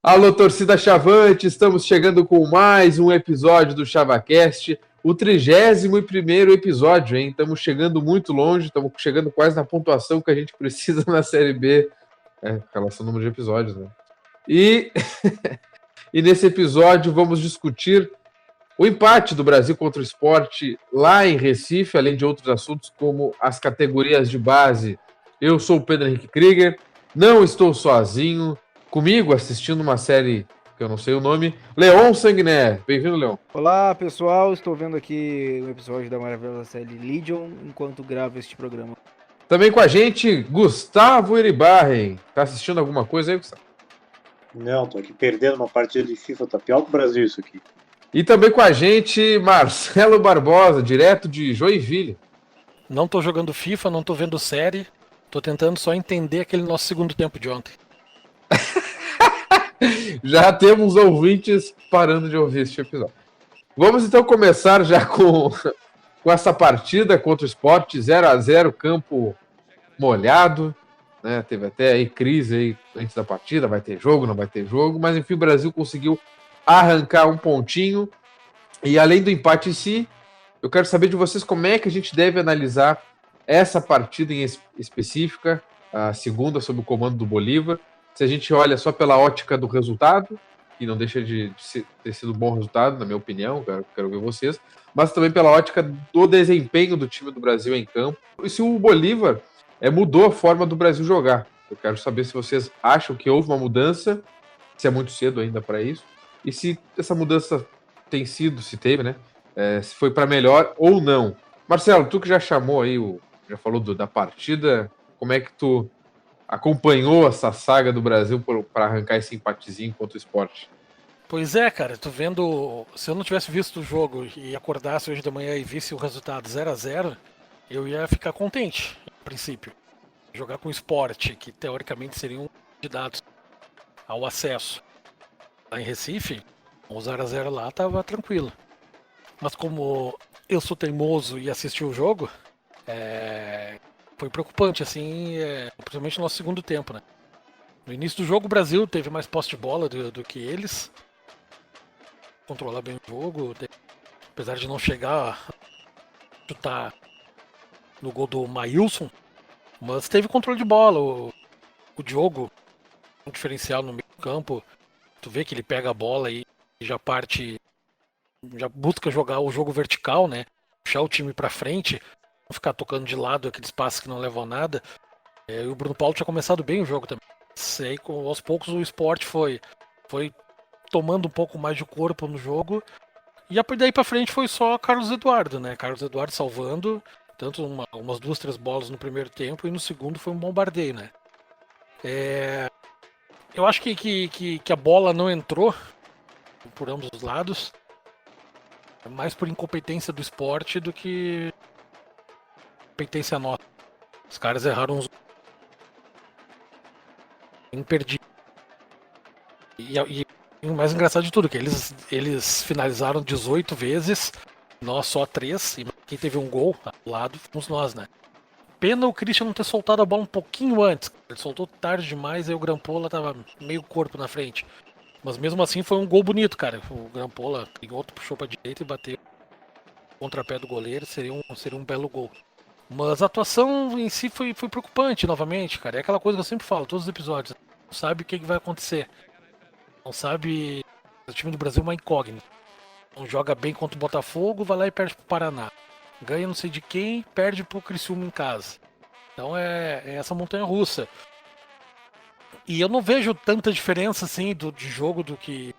Alô, torcida Chavante, estamos chegando com mais um episódio do ChavaCast, o 31º episódio, hein? Estamos chegando muito longe, estamos chegando quase na pontuação que a gente precisa na Série B, em relação ao número de episódios, né? E, e nesse episódio vamos discutir o empate do Brasil contra o Sport lá em Recife, além de outros assuntos como as categorias de base. Eu sou o Pedro Henrique Krieger, não estou sozinho. Comigo, assistindo uma série que eu não sei o nome, Leon Sanguiné. Bem-vindo, Leon. Olá pessoal, estou vendo aqui um episódio da maravilhosa série Legion enquanto gravo este programa. Também com a gente, Gustavo Iribarren. Tá assistindo alguma coisa aí, Gustavo? Não, tô aqui perdendo uma partida de FIFA, tá pior que o Brasil isso aqui. E também com a gente, Marcelo Barbosa, direto de Joinville. Não tô jogando FIFA, não tô vendo série, tô tentando só entender aquele nosso segundo tempo de ontem. Já temos ouvintes parando de ouvir este episódio. Vamos então começar já com essa partida contra o Sport, 0-0, campo molhado, né? Teve até aí crise aí antes da partida, vai ter jogo, não vai ter jogo, mas enfim, o Brasil conseguiu arrancar um pontinho. E além do empate em si, eu quero saber de vocês como é que a gente deve analisar essa partida em específica, a segunda sob o comando do Bolívar. Se a gente olha só pela ótica do resultado, que não deixa de ter sido um bom resultado, na minha opinião, quero ver vocês, mas também pela ótica do desempenho do time do Brasil em campo. E se o Bolívar mudou a forma do Brasil jogar. Eu quero saber se vocês acham que houve uma mudança, se é muito cedo ainda para isso, e se essa mudança tem sido, se teve, né? Se foi para melhor ou não. Marcelo, tu que já chamou aí, já falou da partida, como é que tu acompanhou essa saga do Brasil para arrancar esse empatezinho contra o Sport? Pois é, cara, tô vendo. Se eu não tivesse visto o jogo e acordasse hoje de manhã e visse o resultado 0-0, eu ia ficar contente, a princípio. Jogar com o Sport, que teoricamente seriam candidatos ao acesso lá em Recife, o 0-0 lá tava tranquilo. Mas como eu sou teimoso e assisti o jogo, foi preocupante, assim, principalmente no nosso segundo tempo, né? No início do jogo, o Brasil teve mais posse de bola do que eles. Controlar bem o jogo, apesar de não chegar a chutar no gol do Maílson, mas teve controle de bola. O Diogo, um diferencial no meio do campo, tu vê que ele pega a bola e já parte, já busca jogar o jogo vertical, né? Puxar o time pra frente, não ficar tocando de lado aqueles passes que não levam a nada. E o Bruno Paulo tinha começado bem o jogo também. Sei, aos poucos o Sport foi tomando um pouco mais de corpo no jogo. E daí pra frente foi só Carlos Eduardo, né? Carlos Eduardo salvando, tanto umas 2, 3 bolas no primeiro tempo, e no segundo foi um bombardeio, né? Eu acho que a bola não entrou por ambos os lados, mais por incompetência do Sport do que competência nossa. Os caras erraram uns imperdíveis. E o mais engraçado de tudo, que eles finalizaram 18 vezes, nós só 3, e quem teve um gol ao lado fomos nós, né? Pena o Christian não ter soltado a bola um pouquinho antes. Ele soltou tarde demais, aí o Grampola tava meio corpo na frente. Mas mesmo assim foi um gol bonito, cara. O Grampola outro puxou pra direita e bateu contrapé do goleiro, seria um belo gol. Mas a atuação em si foi preocupante novamente, cara. É aquela coisa que eu sempre falo, todos os episódios. Não sabe o que vai acontecer. Não sabe. O time do Brasil é uma incógnita. Não joga bem contra o Botafogo, vai lá e perde pro Paraná. Ganha não sei de quem, perde pro Criciúma em casa. Então é essa montanha russa. E eu não vejo tanta diferença assim de jogo do que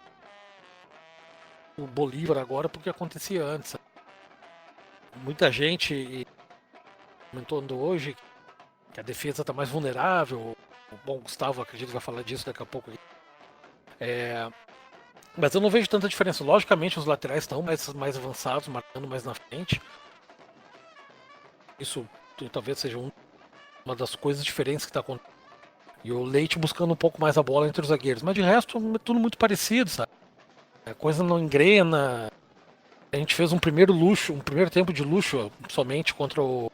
o Bolívar agora porque acontecia antes. Muita gente comentando hoje que a defesa está mais vulnerável. Bom, o Gustavo acredito que vai falar disso daqui a pouco. Mas eu não vejo tanta diferença. Logicamente os laterais estão mais avançados, marcando mais na frente. Isso talvez seja uma das coisas diferentes que está acontecendo. E o Leite buscando um pouco mais a bola entre os zagueiros. Mas de resto é tudo muito parecido, sabe? A coisa não engrena. A gente fez um primeiro tempo de luxo somente contra o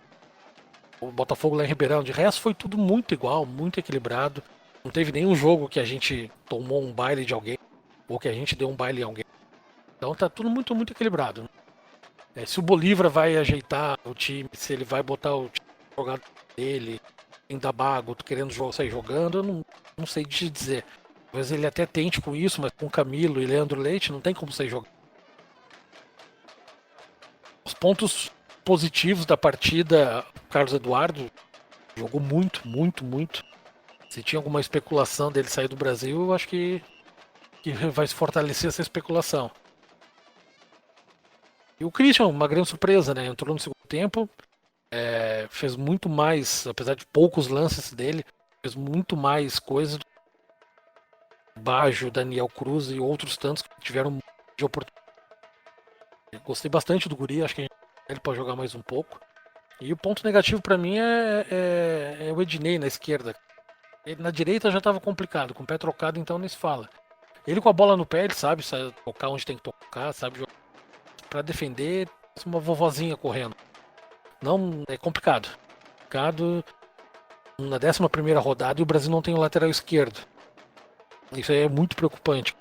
Botafogo lá em Ribeirão. De resto foi tudo muito igual, muito equilibrado. Não teve nenhum jogo que a gente tomou um baile de alguém ou que a gente deu um baile em alguém. Então tá tudo muito, muito equilibrado. Se o Bolívar vai ajeitar o time, se ele vai botar o time jogado dele, em Dabago, querendo sair jogando, eu não sei te dizer. Talvez ele até tente com isso, mas com Camilo e Leandro Leite não tem como sair jogando. Os pontos positivos da partida, o Carlos Eduardo jogou muito, muito, muito. Se tinha alguma especulação dele sair do Brasil, eu acho que vai se fortalecer essa especulação. E o Christian, uma grande surpresa, né? Entrou no segundo tempo, fez muito mais, apesar de poucos lances dele, fez muito mais coisas do Baggio, Daniel Cruz e outros tantos que tiveram de oportunidade. Gostei bastante do guri, acho que ele pode jogar mais um pouco. E o ponto negativo para mim é o Ednei na esquerda. Ele na direita já estava complicado, com o pé trocado, então nem se fala. Ele com a bola no pé, ele sabe tocar onde tem que tocar, sabe jogar. Para defender, uma vovozinha correndo. Não, é complicado. Na 11ª rodada e o Brasil não tem o lateral esquerdo. Isso aí é muito preocupante.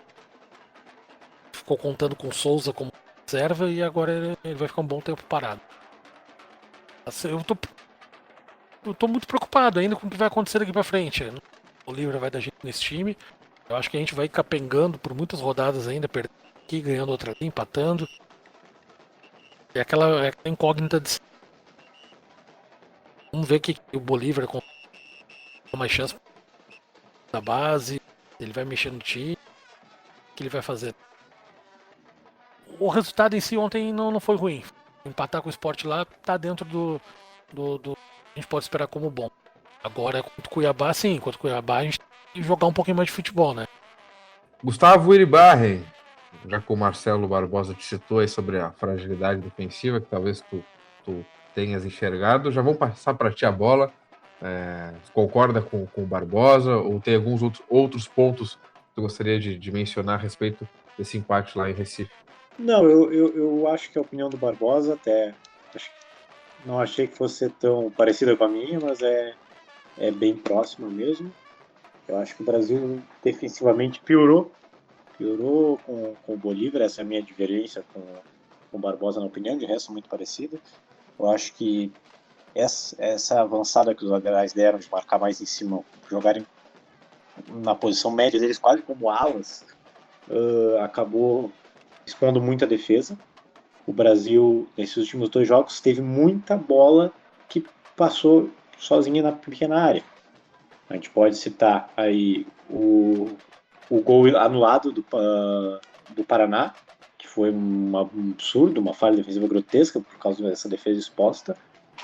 Ficou contando com o Souza como reserva e agora ele vai ficar um bom tempo parado. Eu tô muito preocupado ainda com o que vai acontecer daqui pra frente. O Bolívar vai dar jeito nesse time. Eu acho que a gente vai capengando por muitas rodadas ainda, perdendo aqui, ganhando outra ali, empatando. É aquela incógnita de. Vamos ver que o Bolívar com mais chance da base, ele vai mexer no time, o que ele vai fazer. O resultado em si ontem não foi ruim. Empatar com o Sport lá tá dentro do a gente pode esperar como bom. Agora, contra o Cuiabá, sim. Contra o Cuiabá, a gente tem que jogar um pouquinho mais de futebol, né? Gustavo Iribarren, já que o Marcelo Barbosa te citou aí sobre a fragilidade defensiva, que talvez tu tenhas enxergado, já vou passar para ti a bola. Concorda com o Barbosa ou tem alguns outros pontos que tu gostaria de mencionar a respeito desse empate lá em Recife? Não, eu acho que a opinião do Barbosa não achei que fosse tão parecida com a minha, mas é bem próxima mesmo. Eu acho que o Brasil defensivamente piorou com o Bolívar, essa é a minha divergência com o Barbosa na opinião, de resto muito parecida. Eu acho que essa avançada que os laterais deram de marcar mais em cima, jogarem na posição média deles quase como alas, acabou expondo muita defesa. O Brasil, nesses últimos 2 jogos, teve muita bola que passou sozinha na pequena área. A gente pode citar aí o gol anulado do Paraná, que foi um absurdo, uma falha defensiva grotesca por causa dessa defesa exposta,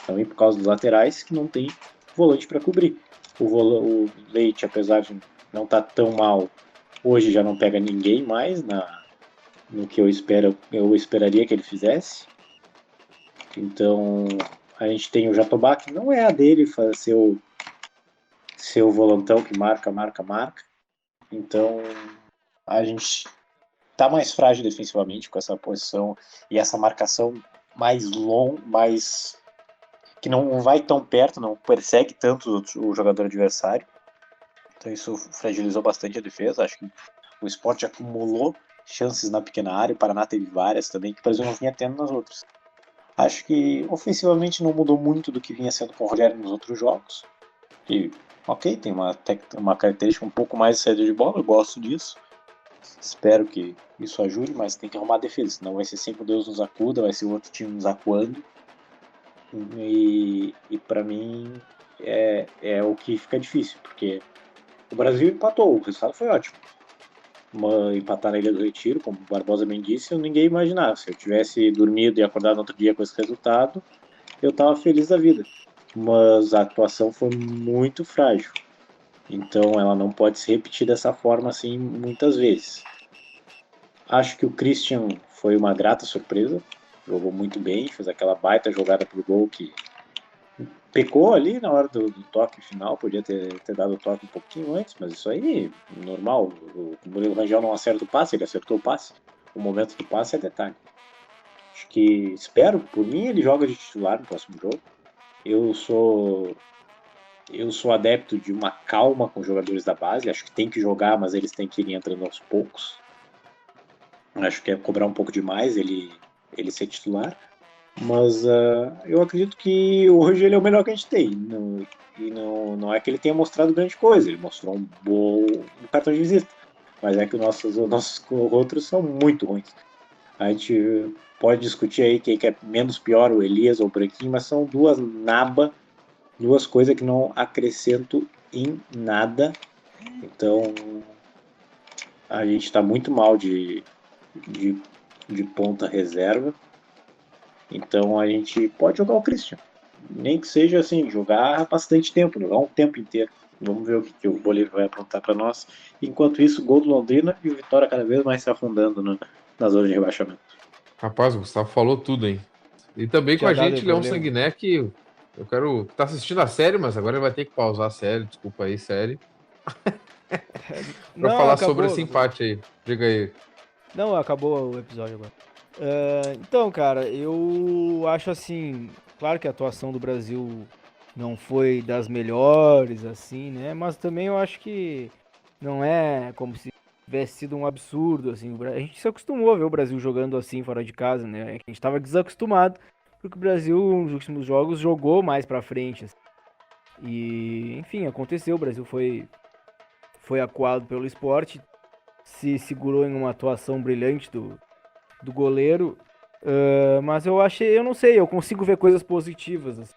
também por causa dos laterais que não tem volante para cobrir. O Leite, apesar de não estar tão mal, hoje já não pega ninguém mais no que eu esperaria que ele fizesse. Então a gente tem o Jatobá, que não é a dele ser o volantão que marca. Então a gente tá mais frágil defensivamente com essa posição e essa marcação mais longa, que não vai tão perto, não persegue tanto o jogador adversário. Então isso fragilizou bastante a defesa. Acho que o Sport acumulou chances na pequena área, o Paraná teve várias também, que o Brasil não vinha tendo nas outras. Acho que ofensivamente não mudou muito do que vinha sendo com o Rogério nos outros jogos. E, ok, tem uma característica um pouco mais de saída de bola, eu gosto disso. Espero que isso ajude, mas tem que arrumar a defesa, senão vai ser sempre o Deus nos acuda, vai ser o outro time nos acuando. E para mim é o que fica difícil, porque o Brasil empatou, o resultado foi ótimo. Empatar na Ilha do Retiro, como o Barbosa bem disse, ninguém imaginava. Se eu tivesse dormido e acordado no outro dia com esse resultado, eu estava feliz da vida. Mas a atuação foi muito frágil. Então ela não pode se repetir dessa forma assim muitas vezes. Acho que o Christian foi uma grata surpresa. Jogou muito bem, fez aquela baita jogada pro gol que pecou ali na hora do toque final, podia ter dado o toque um pouquinho antes, mas isso aí, normal. O Murilo Rangel não acerta o passe, ele acertou o passe. O momento do passe é detalhe. Acho que, espero, por mim, ele joga de titular no próximo jogo. Eu sou Eu sou adepto de uma calma com os jogadores da base. Acho que tem que jogar, mas eles têm que ir entrando aos poucos. Acho que é cobrar um pouco demais ele ser titular. Mas eu acredito que hoje ele é o melhor que a gente tem. E não é que ele tenha mostrado grande coisa. Ele mostrou um bom cartão de visita. Mas é que os nossos outros são muito ruins. A gente pode discutir aí quem que é menos pior, o Elias ou o Branquinho, mas são duas coisas que não acrescentam em nada. Então a gente está muito mal de ponta reserva. Então a gente pode jogar o Christian. Nem que seja assim, jogar bastante tempo, jogar um tempo inteiro. Vamos ver o que o Bolívar vai aprontar para nós. Enquanto isso, gol do Londrina e o Vitória cada vez mais se afundando na zona de rebaixamento. Rapaz, o Gustavo falou tudo, hein? E também com a gente, Leão Sanguiné, que eu quero... Tá assistindo a série, mas agora ele vai ter que pausar a série. Desculpa aí, série. Pra falar sobre esse empate aí. Diga aí. Não, acabou o episódio agora. Então, cara, eu acho assim... Claro que a atuação do Brasil não foi das melhores, assim, né? Mas também eu acho que não é como se tivesse sido um absurdo, assim. A gente se acostumou a ver o Brasil jogando assim fora de casa, né? A gente tava desacostumado, porque o Brasil, nos últimos jogos, jogou mais pra frente, assim. E, enfim, aconteceu. O Brasil foi acuado pelo Sport, se segurou em uma atuação brilhante do goleiro. Mas eu não sei, eu consigo ver coisas positivas, assim.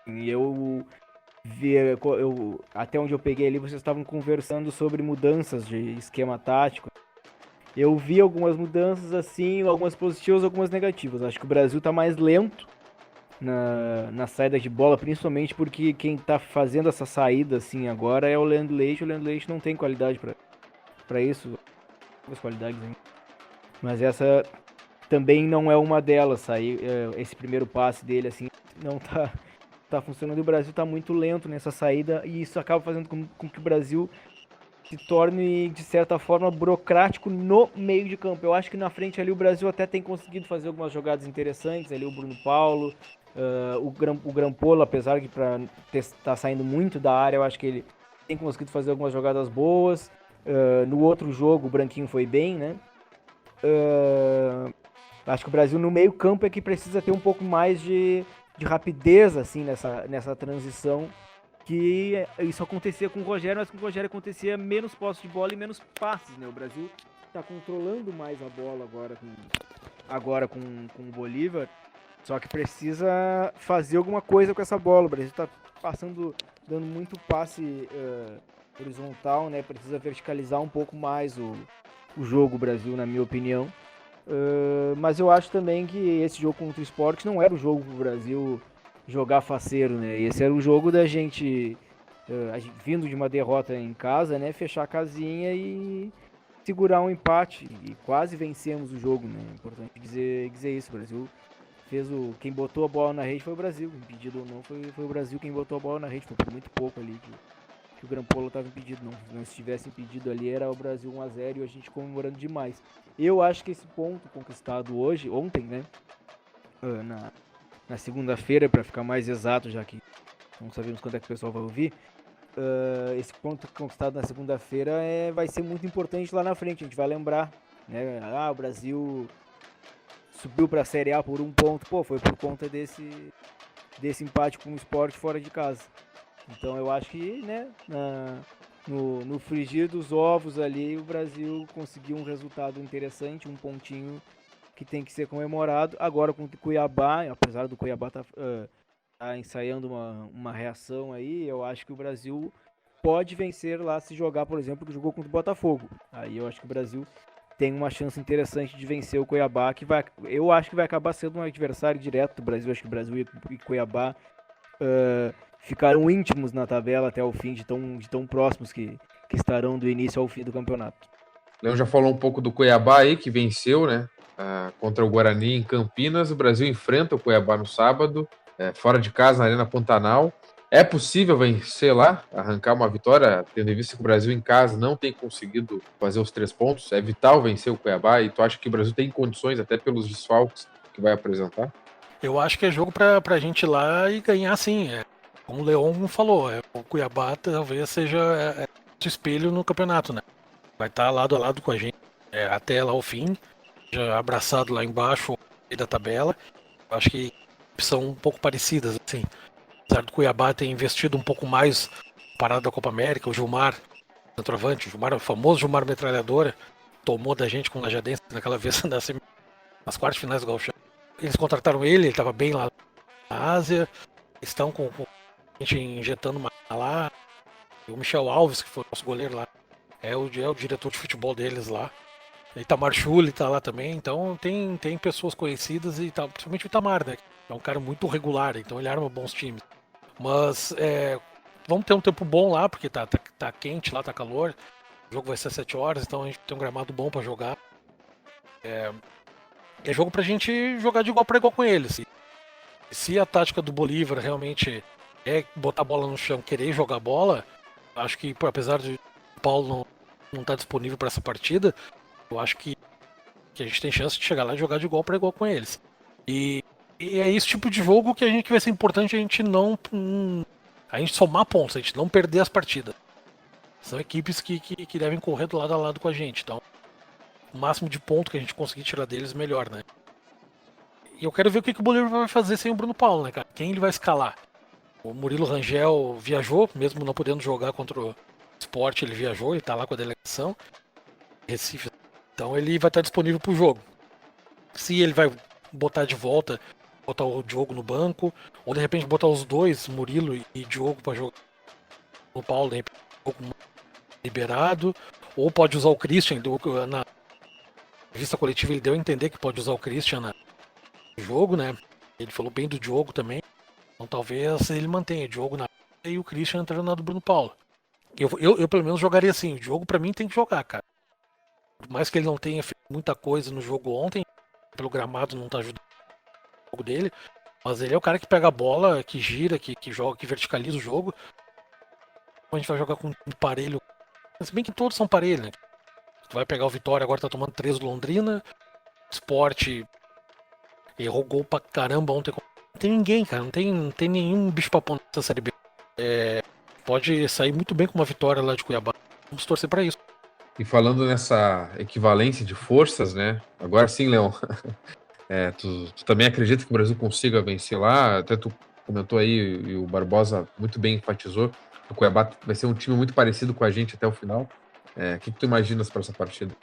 Até onde eu peguei ali, vocês estavam conversando sobre mudanças de esquema tático. Eu vi algumas mudanças, assim, algumas positivas, algumas negativas. Acho que o Brasil tá mais lento na saída de bola, principalmente porque quem tá fazendo essa saída, assim, agora é o Leandro Leite. O Leandro Leite não tem qualidade pra isso. As qualidades, hein? Mas essa também não é uma delas. Esse primeiro passe dele, assim, não tá funcionando. E o Brasil tá muito lento nessa saída, e isso acaba fazendo com que o Brasil se torne, de certa forma, burocrático no meio de campo. Eu acho que na frente ali o Brasil até tem conseguido fazer algumas jogadas interessantes, ali o Bruno Paulo, o Grampola, apesar de para estar saindo muito da área, eu acho que ele tem conseguido fazer algumas jogadas boas. No outro jogo o Branquinho foi bem, né? Acho que o Brasil no meio campo é que precisa ter um pouco mais de rapidez, assim, nessa transição, que isso acontecia com o Rogério, mas com o Rogério acontecia menos posse de bola e menos passes, né? O Brasil está controlando mais a bola agora com o Bolívar, só que precisa fazer alguma coisa com essa bola. O Brasil está dando muito passe horizontal, né? Precisa verticalizar um pouco mais o jogo, o Brasil, na minha opinião. Mas eu acho também que esse jogo contra o Sport não era o jogo pro Brasil jogar faceiro, né? Esse era o jogo da gente, vindo de uma derrota em casa, né? Fechar a casinha e segurar um empate. E quase vencemos o jogo, né? É importante dizer isso. O Brasil quem botou a bola na rede foi o Brasil. Impedido ou não, foi o Brasil quem botou a bola na rede. Foi por muito pouco ali que o Grampola estava impedido. Não estivesse impedido ali, era o Brasil 1-0 e a gente comemorando demais. Eu acho que esse ponto conquistado ontem, né? Na segunda-feira, para ficar mais exato, já que não sabemos quando é que o pessoal vai ouvir, esse ponto conquistado na segunda-feira vai ser muito importante lá na frente. A gente vai lembrar, né? O Brasil subiu para a Série A por 1 ponto. Pô, foi por conta desse empate com o Sport fora de casa. Então eu acho que, né, no frigir dos ovos ali, o Brasil conseguiu um resultado interessante, um pontinho que tem que ser comemorado. Agora com o Cuiabá, apesar do Cuiabá tá ensaiando uma reação aí, eu acho que o Brasil pode vencer lá se jogar, por exemplo, que jogou contra o Botafogo. Aí eu acho que o Brasil tem uma chance interessante de vencer o Cuiabá, eu acho que vai acabar sendo um adversário direto do Brasil. Acho que o Brasil e Cuiabá ficaram íntimos na tabela até o fim, de tão próximos que estarão do início ao fim do campeonato. O Leão já falou um pouco do Cuiabá aí, que venceu, né? Contra o Guarani em Campinas. O Brasil enfrenta o Cuiabá no sábado, fora de casa, na Arena Pantanal. É possível vencer lá, arrancar uma vitória, tendo em vista que o Brasil em casa não tem conseguido fazer os 3 pontos. É vital vencer o Cuiabá, e tu acha que o Brasil tem condições, até pelos desfalques que vai apresentar? Eu acho que é jogo pra gente ir lá e ganhar, sim. como o Leon falou, o Cuiabá talvez seja o espelho no campeonato, né? Vai estar lado a lado com a gente até lá o fim, já abraçado lá embaixo da tabela. Eu acho que são um pouco parecidas, assim. Apesar do Cuiabá ter investido um pouco mais parado da Copa América, o Gilmar, centroavante, o famoso Gilmar Metralhadora, tomou da gente com o Lajadense naquela vez nas quartas finais do Gauchão. Eles contrataram ele estava bem lá na Ásia, estão com a gente injetando mais lá. O Michel Alves, que foi nosso goleiro lá, é o diretor de futebol deles lá. Itamar Schulli tá lá também, então tem pessoas conhecidas e tal, principalmente o Itamar, né? É um cara muito regular, então ele arma bons times. Mas vamos ter um tempo bom lá, porque tá quente lá, tá calor. O jogo vai ser às 7 horas, então a gente tem um gramado bom pra jogar. É jogo pra gente jogar de igual pra igual com eles. Se a tática do Bolívar realmente é botar a bola no chão, querer jogar bola, acho que apesar de o Paulo não estar disponível para essa partida, eu acho que a gente tem chance de chegar lá e jogar de igual para igual com eles. E é esse tipo de jogo que vai ser importante a gente a gente somar pontos, a gente não perder as partidas. São equipes que devem correr do lado a lado com a gente, então o máximo de ponto que a gente conseguir tirar deles, melhor, né? E eu quero ver o que o Bolívar vai fazer sem o Bruno Paulo, né, cara? Quem ele vai escalar? O Murilo Rangel viajou, mesmo não podendo jogar contra o Sport, ele viajou, ele tá lá com a delegação, Recife. Então ele vai estar disponível pro jogo. Se ele vai botar de volta, botar o Diogo no banco, ou de repente botar os dois, Murilo e Diogo, para jogar o Paulo, de repente, um pouco liberado, ou pode usar o Christian, na vista coletiva ele deu a entender que pode usar o Christian no jogo, né? Ele falou bem do Diogo também. Então talvez ele mantenha o Diogo na e o Christian entrando na do Bruno Paulo. Eu pelo menos jogaria assim. O Diogo pra mim tem que jogar, cara. Por mais que ele não tenha feito muita coisa no jogo ontem, pelo gramado não tá ajudando o jogo dele, mas ele é o cara que pega a bola, que gira, que joga, que verticaliza o jogo. A gente vai jogar com um parelho. Se bem que todos são parelho, né? Tu vai pegar o Vitória, agora tá tomando 3 do Londrina. Sport errou gol pra caramba ontem. Não tem ninguém, cara. Não tem nenhum bicho papão nessa Série B. Pode sair muito bem com uma vitória lá de Cuiabá. Vamos torcer pra isso. E falando nessa equivalência de forças, né? Agora sim, Leão. Tu também acredita que o Brasil consiga vencer lá? Até tu comentou aí, e o Barbosa muito bem enfatizou, o Cuiabá vai ser um time muito parecido com a gente até o final. O que tu imaginas para essa partida?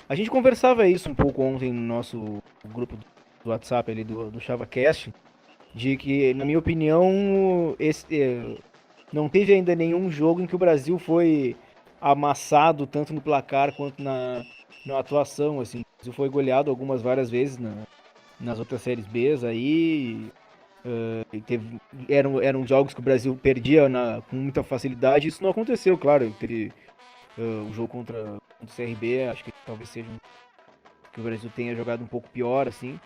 A gente conversava isso um pouco ontem no nosso grupo do WhatsApp ali do ChavaCast, de que, na minha opinião, não teve ainda nenhum jogo em que o Brasil foi amassado tanto no placar quanto na atuação, assim. O Brasil foi goleado várias vezes nas outras séries B aí. Eram jogos que o Brasil perdia com muita facilidade. Isso não aconteceu, claro. Teve o jogo contra o CRB, acho que talvez seja que o Brasil tenha jogado um pouco pior, assim.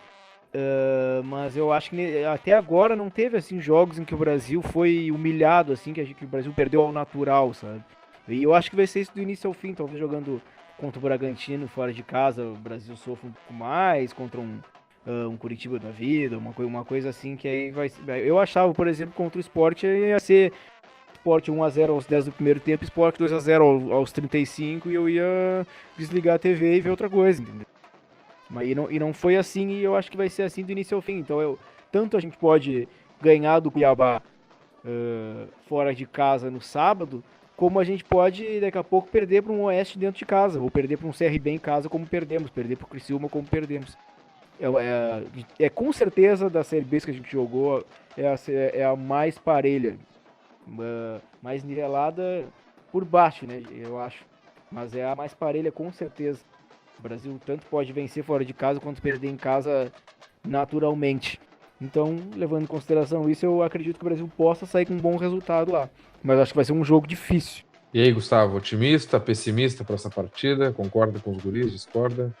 Mas eu acho que até agora não teve assim jogos em que o Brasil foi humilhado, assim, que o Brasil perdeu ao natural, sabe? E eu acho que vai ser isso do início ao fim, talvez jogando contra o Bragantino fora de casa, o Brasil sofre um pouco mais, contra um Curitiba da vida, uma coisa assim, que aí vai. Eu achava, por exemplo, contra o Sport ia ser Sport 1-0 aos 10 do primeiro tempo, Sport 2-0 aos 35 e eu ia desligar a TV e ver outra coisa, entendeu? Mas e não foi assim, e eu acho que vai ser assim do início ao fim. Então tanto a gente pode ganhar do Cuiabá fora de casa no sábado, como a gente pode daqui a pouco perder para um Oeste dentro de casa, ou perder para um CRB em casa como perdemos, perder para o Criciúma como perdemos. Com certeza das Série B que a gente jogou, é a mais parelha, mais nivelada por baixo, né, eu acho. Mas é a mais parelha com certeza. O Brasil tanto pode vencer fora de casa quanto perder em casa naturalmente. Então, levando em consideração isso, eu acredito que o Brasil possa sair com um bom resultado lá. Mas acho que vai ser um jogo difícil. E aí, Gustavo, otimista, pessimista para essa partida? Concorda com os guris? Discorda?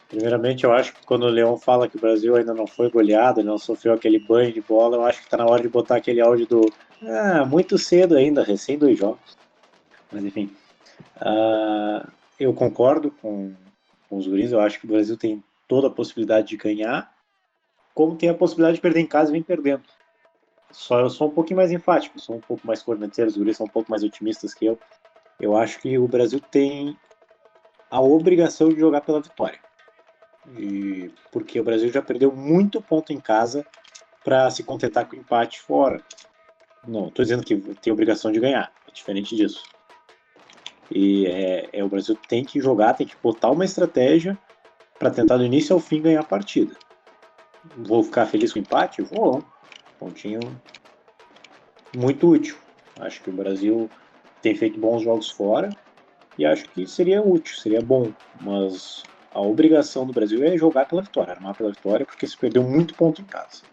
Primeiramente, eu acho que quando o Leão fala que o Brasil ainda não foi goleado, não sofreu aquele banho de bola, eu acho que está na hora de botar aquele áudio do muito cedo ainda, recém 2 jogos. Mas enfim, eu concordo com os guris, eu acho que o Brasil tem toda a possibilidade de ganhar, como tem a possibilidade de perder em casa e vem perdendo. Só eu sou um pouquinho mais enfático, sou um pouco mais corneteiro, os guris são um pouco mais otimistas que eu. Eu acho que o Brasil tem a obrigação de jogar pela vitória. Porque o Brasil já perdeu muito ponto em casa para se contentar com o empate fora. Não, estou dizendo que tem a obrigação de ganhar, é diferente disso. O Brasil tem que jogar, tem que botar uma estratégia para tentar do início ao fim ganhar a partida. Vou ficar feliz com o empate? Vou. Pontinho muito útil. Acho que o Brasil tem feito bons jogos fora e acho que seria útil, seria bom. Mas a obrigação do Brasil é jogar pela vitória, armar pela vitória, porque se perdeu muito ponto em casa.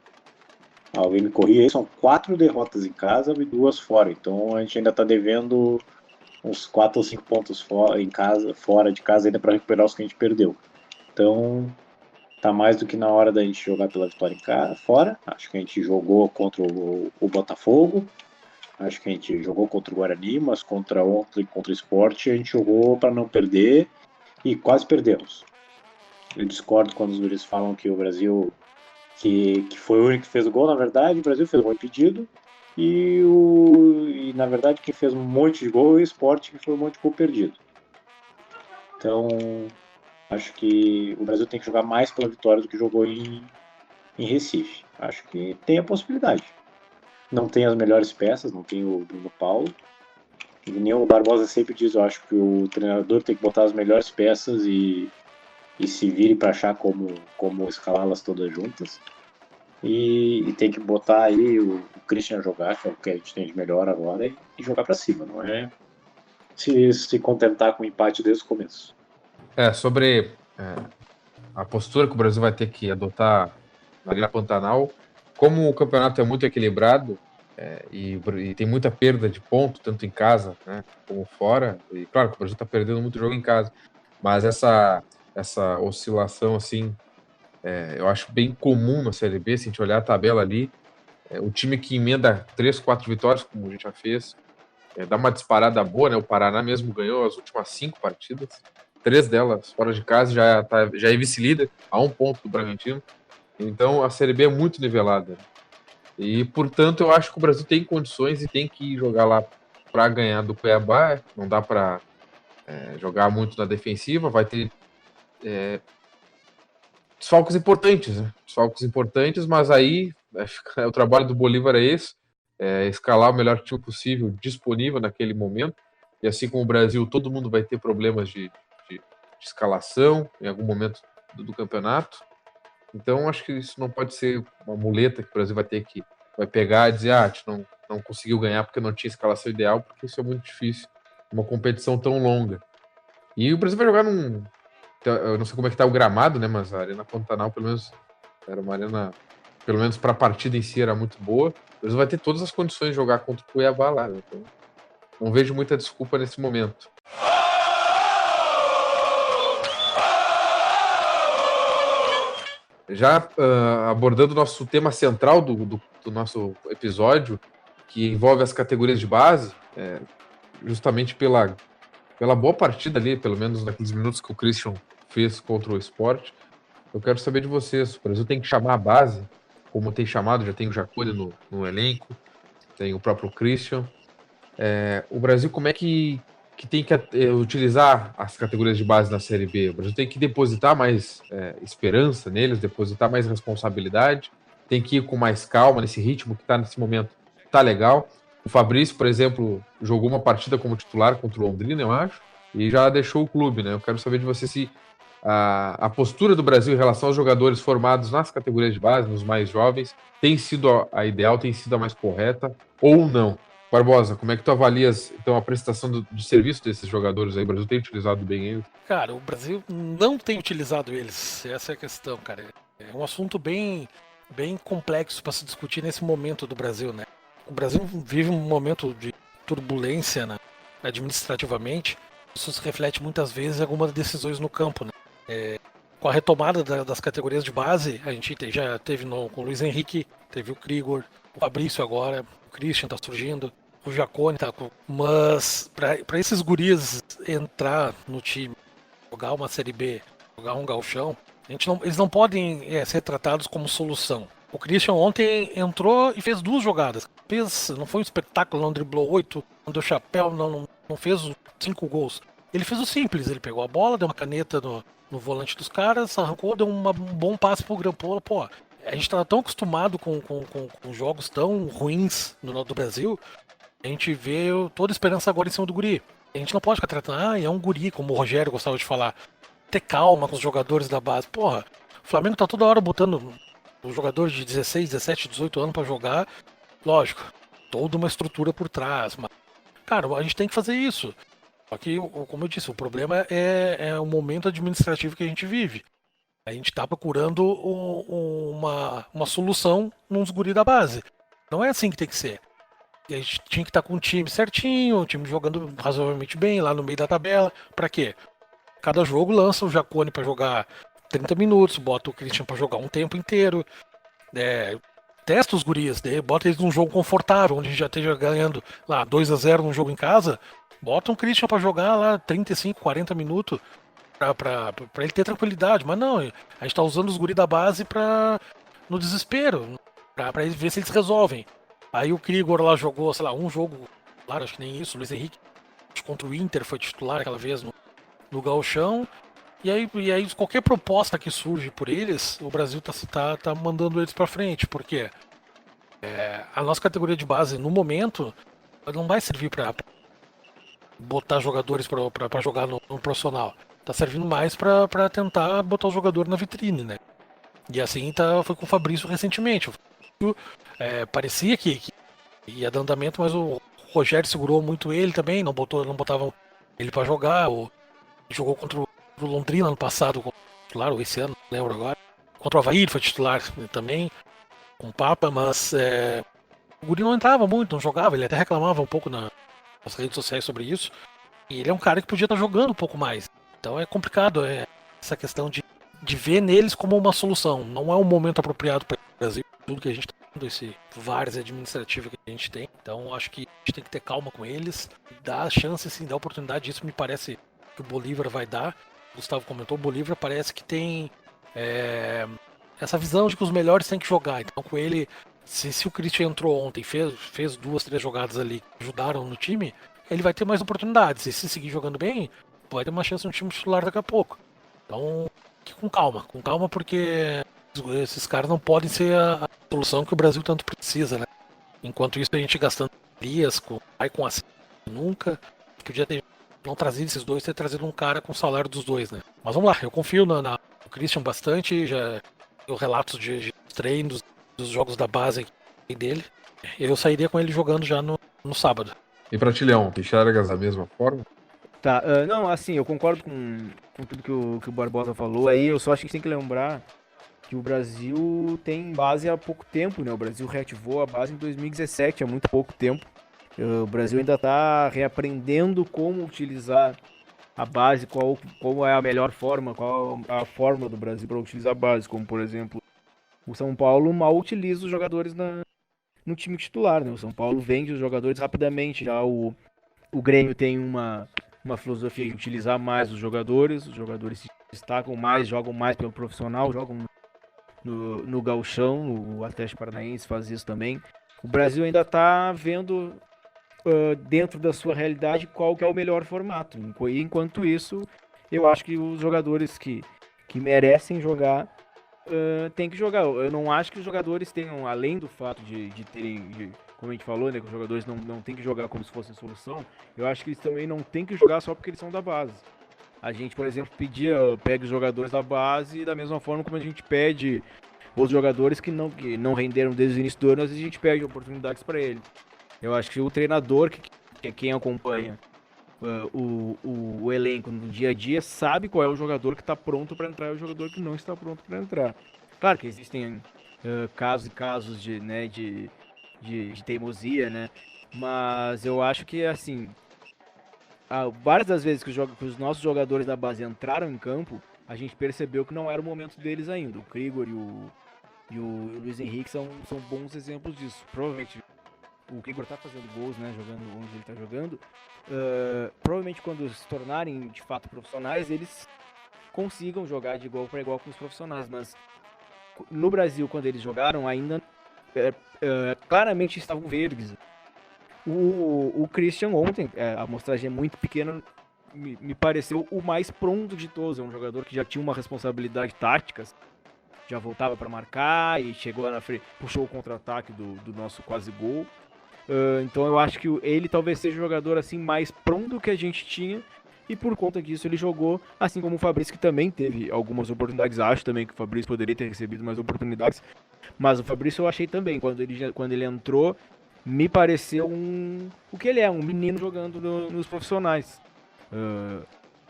Alguém me corrija aí, são 4 derrotas em casa e 2 fora. Então a gente ainda está devendo uns 4 ou 5 pontos fora de casa ainda para recuperar os que a gente perdeu. Então tá mais do que na hora da gente jogar pela vitória fora. Acho que a gente jogou contra o Botafogo, acho que a gente jogou contra o Guarani, mas contra o Sport a gente jogou para não perder e quase perdemos. Eu discordo quando os guris falam que o Brasil que foi o único que fez o gol. Na verdade, o Brasil fez um gol impedido e na verdade quem fez um monte de gol é o Sport, que foi um monte de gol perdido. Então acho que o Brasil tem que jogar mais pela vitória do que jogou em Recife. Acho que tem a possibilidade. Não tem as melhores peças, não tem o Bruno Paulo. E nem o Barbosa sempre diz, eu acho que o treinador tem que botar as melhores peças e se vire para achar como escalá-las todas juntas. E tem que botar aí o Christian a jogar, que é o que a gente tem de melhor agora, e jogar para cima. Não é se contentar com o empate desde o começo. Sobre a postura que o Brasil vai ter que adotar na Arena Pantanal, como o campeonato é muito equilibrado e tem muita perda de ponto, tanto em casa, né, como fora, e claro que o Brasil está perdendo muito jogo em casa, mas essa oscilação, assim, eu acho bem comum na Série B, se a gente olhar a tabela ali, o time que emenda 3, 4 vitórias, como a gente já fez, dá uma disparada boa, né? O Paraná mesmo ganhou as últimas 5 partidas, 3 delas fora de casa, já é vice-líder, a 1 ponto do Bragantino. Então a Série B é muito nivelada. E, portanto, eu acho que o Brasil tem condições e tem que jogar lá para ganhar do Cuiabá. Não dá para jogar muito na defensiva, vai ter desfalques importantes, né? Desfalques importantes, mas aí o trabalho do Bolívar é esse, escalar o melhor time possível disponível naquele momento. E assim como o Brasil, todo mundo vai ter problemas de escalação em algum momento do campeonato. Então, acho que isso não pode ser uma muleta que o Brasil vai pegar e dizer, a gente não conseguiu ganhar porque não tinha escalação ideal, porque isso é muito difícil, uma competição tão longa. E o Brasil vai jogar eu não sei como é que tá o gramado, né, mas a Arena Pantanal, pelo menos, era uma arena, pelo menos para a partida em si, era muito boa. O Brasil vai ter todas as condições de jogar contra o Cuiabá lá, né? Então, não vejo muita desculpa nesse momento. Já abordando o nosso tema central do nosso episódio, que envolve as categorias de base, justamente pela boa partida ali, pelo menos naqueles minutos que o Christian fez contra o Sport, eu quero saber de vocês. O Brasil tem que chamar a base, como tem chamado, já tem o Jacone no elenco, tem o próprio Christian. O Brasil, como é que tem que utilizar as categorias de base na Série B? O Brasil tem que depositar mais esperança neles, depositar mais responsabilidade, tem que ir com mais calma nesse ritmo que está nesse momento. Tá legal. O Fabrício, por exemplo, jogou uma partida como titular contra o Londrina, eu acho, e já deixou o clube, né? Eu quero saber de você se a postura do Brasil em relação aos jogadores formados nas categorias de base, nos mais jovens, tem sido a ideal, tem sido a mais correta ou não? Barbosa, como é que tu avalias, então, a prestação do serviço desses jogadores aí? O Brasil tem utilizado bem eles? Cara, o Brasil não tem utilizado eles. Essa é a questão, cara. É um assunto bem complexo para se discutir nesse momento do Brasil, né? O Brasil vive um momento de turbulência, né, administrativamente. Isso se reflete muitas vezes em algumas decisões no campo, né? Com a retomada das categorias de base, a gente já teve com o Luiz Henrique, teve o Krigor, o Fabrício agora, o Christian tá surgindo, o Jacone tá com... Mas para esses guris entrar no time, jogar uma Série B, jogar um gauchão, eles não podem ser tratados como solução. O Christian ontem entrou e fez 2 jogadas. Não foi um espetáculo, não driblou 8, não deu chapéu, não fez 5 gols. Ele fez o simples, ele pegou a bola, deu uma caneta no volante dos caras, arrancou, deu um bom passe pro Grampola. Pô, a gente tá tão acostumado com jogos tão ruins do Brasil, a gente vê toda a esperança agora em cima do guri. A gente não pode ficar tratando, é um guri, como o Rogério gostava de falar. Ter calma com os jogadores da base. Porra, o Flamengo tá toda hora botando os jogadores de 16, 17, 18 anos pra jogar. Lógico, toda uma estrutura por trás. Mas, cara, a gente tem que fazer isso. Só que, como eu disse, o problema é o momento administrativo que a gente vive. A gente tá procurando uma solução nos guri da base. Não é assim que tem que ser. E a gente tinha que estar com o time certinho, o time jogando razoavelmente bem, lá no meio da tabela. Pra quê? Cada jogo lança o Jacone pra jogar 30 minutos, bota o Christian pra jogar um tempo inteiro. Testa os guris, bota eles num jogo confortável, onde a gente já esteja ganhando lá 2-0 num jogo em casa. Bota um Christian pra jogar lá 35, 40 minutos pra ele ter tranquilidade. Mas não, a gente tá usando os guris da base no desespero, pra ver se eles resolvem. Aí o Krigor lá jogou, sei lá, um jogo, claro, acho que nem isso, o Luiz Henrique contra o Inter foi titular aquela vez no Gauchão. E aí qualquer proposta que surge por eles, o Brasil tá mandando eles pra frente, porque a nossa categoria de base, no momento, não vai servir pra botar jogadores pra jogar no profissional. Tá servindo mais pra tentar botar o jogador na vitrine, né? E assim foi com o Fabrício recentemente. O Fabrício, parecia que ia dando andamento, mas o Rogério segurou muito ele também, não botava ele pra jogar. Jogou contra o Londrina ano passado, claro, esse ano, não lembro agora. Contra o Avaí ele foi titular também, com o Papa, mas o guri não entrava muito, não jogava, ele até reclamava um pouco nas redes sociais sobre isso. E ele é um cara que podia estar jogando um pouco mais. Então é complicado essa questão de ver neles como uma solução. Não é um momento apropriado para o Brasil, tudo que a gente está vendo, esse vários administrativos que a gente tem. Então acho que a gente tem que ter calma com eles, dar a chance, sim, dar a oportunidade. Isso me parece que o Bolívar vai dar. O Gustavo comentou, o Bolívar parece que tem essa visão de que os melhores têm que jogar. Então com ele, se o Christian entrou ontem, fez 2, 3 jogadas ali que ajudaram no time, ele vai ter mais oportunidades. E se seguir jogando bem, vai ter uma chance no time titular daqui a pouco. Então, com calma, porque esses caras não podem ser a solução que o Brasil tanto precisa, né? Enquanto isso, a gente gastando dias com assim, nunca podia ter não trazido esses dois, ter trazido um cara com o salário dos dois, né? Mas vamos lá, eu confio no Christian bastante, já deu relatos de treinos dos jogos da base dele. Eu sairia com ele jogando já no sábado. E pra ti, Leão, enxergas da mesma forma? Tá, não, assim, eu concordo com tudo que o Barbosa falou aí, eu só acho que tem que lembrar que o Brasil tem base há pouco tempo, né? O Brasil reativou a base em 2017, há muito pouco tempo. O Brasil ainda está reaprendendo como utilizar a base, qual é a melhor forma, qual a forma do Brasil para utilizar a base, como por exemplo, o São Paulo mal utiliza os jogadores no time titular, né? O São Paulo vende os jogadores rapidamente, já o Grêmio tem uma filosofia de utilizar mais os jogadores se destacam mais, jogam mais pelo profissional, jogam no Gauchão, o Atlético Paranaense faz isso também. O Brasil ainda está vendo dentro da sua realidade qual que é o melhor formato. E enquanto isso, eu acho que os jogadores que merecem jogar tem que jogar. Eu não acho que os jogadores tenham, além do fato de terem, como a gente falou, né, que os jogadores não tem que jogar como se fosse solução, eu acho que eles também não tem que jogar só porque eles são da base. A gente, por exemplo, pega os jogadores da base da mesma forma como a gente pede os jogadores que não renderam desde o início do ano, às vezes a gente pede oportunidades para eles. Eu acho que o treinador, que é quem acompanha o elenco no dia a dia, sabe qual é o jogador que está pronto para entrar e o jogador que não está pronto para entrar. Claro que existem casos e casos de teimosia, né? Mas eu acho que, assim, várias das vezes que os nossos jogadores da base entraram em campo, a gente percebeu que não era o momento deles ainda. O Krigor e o Luiz Henrique são bons exemplos disso. Provavelmente o Krigor tá fazendo gols, né, jogando onde ele tá jogando. Provavelmente quando se tornarem de fato profissionais, eles consigam jogar de igual para igual com os profissionais, mas no Brasil, quando eles jogaram, ainda claramente estavam verdes. O Christian ontem, a amostragem é muito pequena, me pareceu o mais pronto de todos. É um jogador que já tinha uma responsabilidade tática, já voltava para marcar e chegou lá na frente, puxou o contra-ataque do nosso quase gol. Então eu acho que ele talvez seja o jogador assim mais pronto que a gente tinha, e por conta disso ele jogou, assim como o Fabrício, que também teve algumas oportunidades. Acho também que o Fabrício poderia ter recebido mais oportunidades, mas o Fabrício eu achei também, quando ele entrou, me pareceu o que ele é, um menino jogando nos profissionais.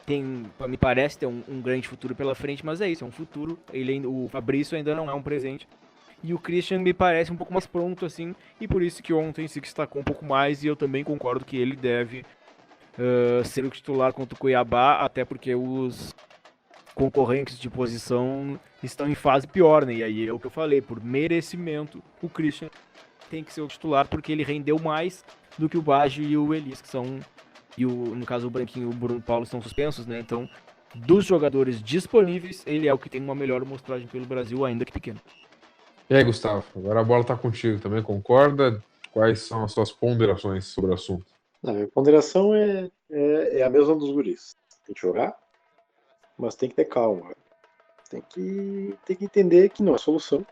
Me parece ter um grande futuro pela frente, mas é isso, é um futuro. O Fabrício ainda não é um presente. E o Christian me parece um pouco mais pronto, assim, e por isso que ontem se destacou um pouco mais, e eu também concordo que ele deve ser o titular contra o Cuiabá, até porque os concorrentes de posição estão em fase pior, né? E aí é o que eu falei, por merecimento, o Christian tem que ser o titular, porque ele rendeu mais do que o Baggio e o Elis, que são, no caso o Branquinho e o Bruno Paulo estão suspensos, né? Então, dos jogadores disponíveis, ele é o que tem uma melhor amostragem pelo Brasil, ainda que pequeno. E aí, Gustavo, agora a bola tá contigo. Também concorda? Quais são as suas ponderações sobre o assunto? A minha ponderação é a mesma dos guris. Tem que jogar, mas tem que ter calma. Tem que entender que não é solução.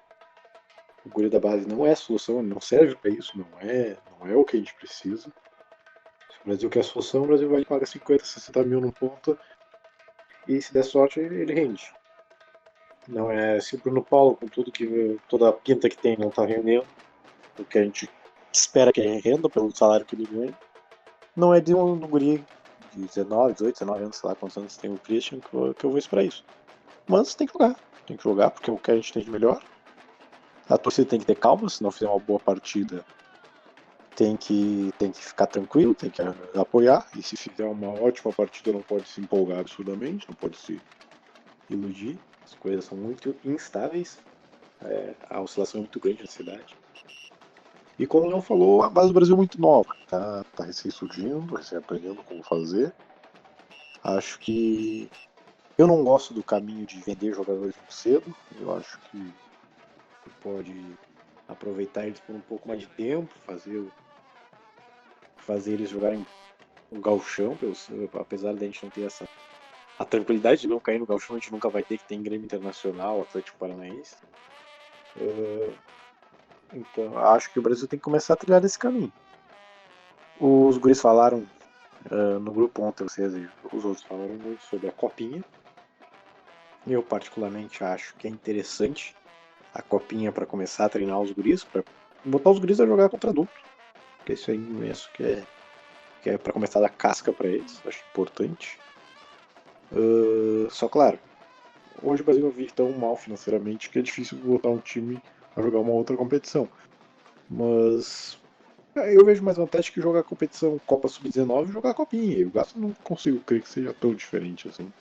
O guri da base não é solução, não serve para isso, não é o que a gente precisa. Se o Brasil quer solução, o Brasil vai pagar 50, 60 mil no ponta, e se der sorte, ele rende. Não é se o Bruno Paulo, com toda a pinta que tem, não está rendendo o que a gente espera que ele renda pelo salário que ele ganha. Não é de um guri de 19, 18, 19 anos, sei lá quantos anos tem o Christian, que eu vou esperar isso. Mas tem que jogar porque é o que a gente tem de melhor. A torcida tem que ter calma, se não fizer uma boa partida, tem que ficar tranquilo, tem que apoiar. E se fizer uma ótima partida, não pode se empolgar absurdamente, não pode se iludir. As coisas são muito instáveis, a oscilação é muito grande na cidade. E como o Leão falou, a base do Brasil é muito nova, tá recém surgindo, recém aprendendo como fazer. Acho que eu não gosto do caminho de vender jogadores muito cedo. Eu acho que pode aproveitar eles por um pouco mais de tempo, fazer eles jogarem um gauchão, apesar de a gente não ter a tranquilidade de não cair no gauchão, a gente nunca vai ter, que tem Grêmio Internacional, Atlético Paranaense. Então, acho que o Brasil tem que começar a trilhar esse caminho. Os guris falaram no grupo ontem, vocês e os outros falaram muito sobre a Copinha. Eu particularmente acho que é interessante a Copinha para começar a treinar os guris, para botar os guris a jogar contra adulto. Porque isso aí eu penso que é para começar a dar casca para eles, acho importante. Só claro, hoje o Brasil não vive tão mal financeiramente que é difícil botar um time a jogar uma outra competição. Mas eu vejo mais vantagem que jogar a competição Copa Sub-19 e jogar a Copinha. Eu não consigo crer que seja tão diferente assim.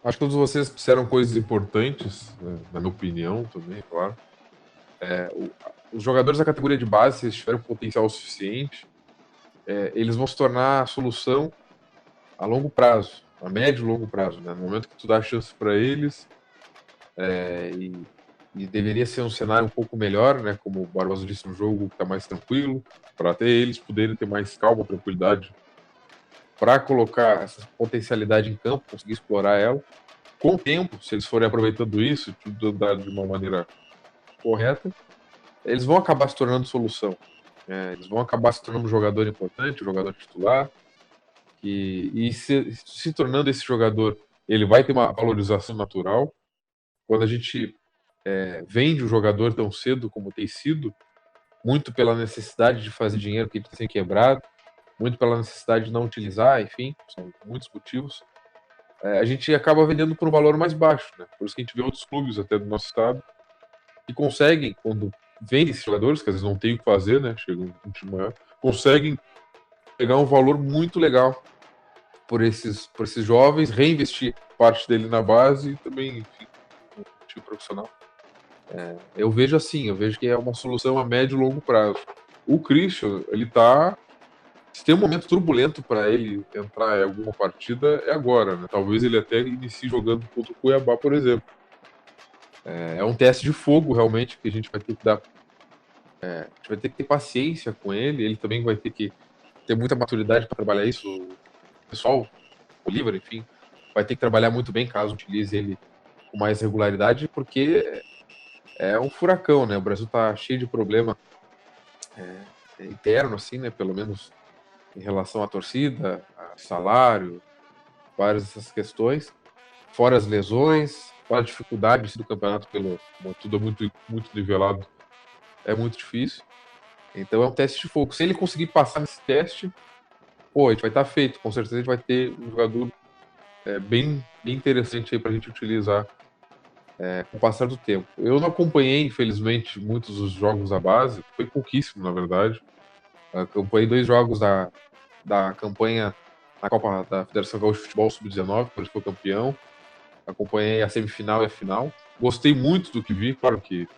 Acho que todos vocês disseram coisas importantes, né, na minha opinião também, claro. Os jogadores da categoria de base, se eles tiverem potencial suficiente, eles vão se tornar a solução a longo prazo, a médio e longo prazo, né? No momento que tu dá a chance para eles, e deveria ser um cenário um pouco melhor, né? Como o Barbosa disse, um jogo que está mais tranquilo, para até eles poderem ter mais calma, tranquilidade, para colocar essa potencialidade em campo, conseguir explorar ela. Com o tempo, se eles forem aproveitando isso, tudo andar de uma maneira correta, eles vão acabar se tornando solução. Eles vão acabar se tornando um jogador importante, um jogador titular, e se tornando esse jogador, ele vai ter uma valorização natural. Quando a gente vende o jogador tão cedo como tem sido, muito pela necessidade de fazer dinheiro que ele tem quebrado, muito pela necessidade de não utilizar, enfim, são muitos motivos, a gente acaba vendendo por um valor mais baixo, né? Por isso que a gente vê outros clubes até do nosso estado que conseguem, quando vendem esses jogadores, que às vezes não tem o que fazer, né? Chega um time maior, conseguem pegar um valor muito legal por esses jovens, reinvestir parte dele na base e também, enfim, no time profissional. Eu vejo assim, eu vejo que é uma solução a médio e longo prazo. O Christian, ele tá... Se tem um momento turbulento para ele entrar em alguma partida, é agora, né? Talvez ele até inicie jogando contra o Cuiabá, por exemplo. É um teste de fogo, realmente, que a gente vai ter que dar. A gente vai ter que ter paciência com ele. Ele também vai ter que ter muita maturidade para trabalhar isso. O pessoal, o Oliver, enfim, vai ter que trabalhar muito bem caso utilize ele com mais regularidade, porque é um furacão, né? O Brasil tá cheio de problema interno, assim, né? Pelo menos em relação à torcida, a salário, várias dessas questões. Fora as lesões, fora a dificuldade do campeonato, tudo é muito nivelado, é muito difícil. Então é um teste de fogo. Se ele conseguir passar nesse teste, pô, a gente vai estar feito. Com certeza a gente vai ter um jogador bem interessante aí pra gente utilizar com o passar do tempo. Eu não acompanhei, infelizmente, muitos dos jogos da base, foi pouquíssimo, na verdade. Eu acompanhei 2 jogos da campanha na Copa da Federação Gaúcha de Futebol Sub-19, quando ele foi campeão. Acompanhei a semifinal e a final. Gostei muito do que vi, claro que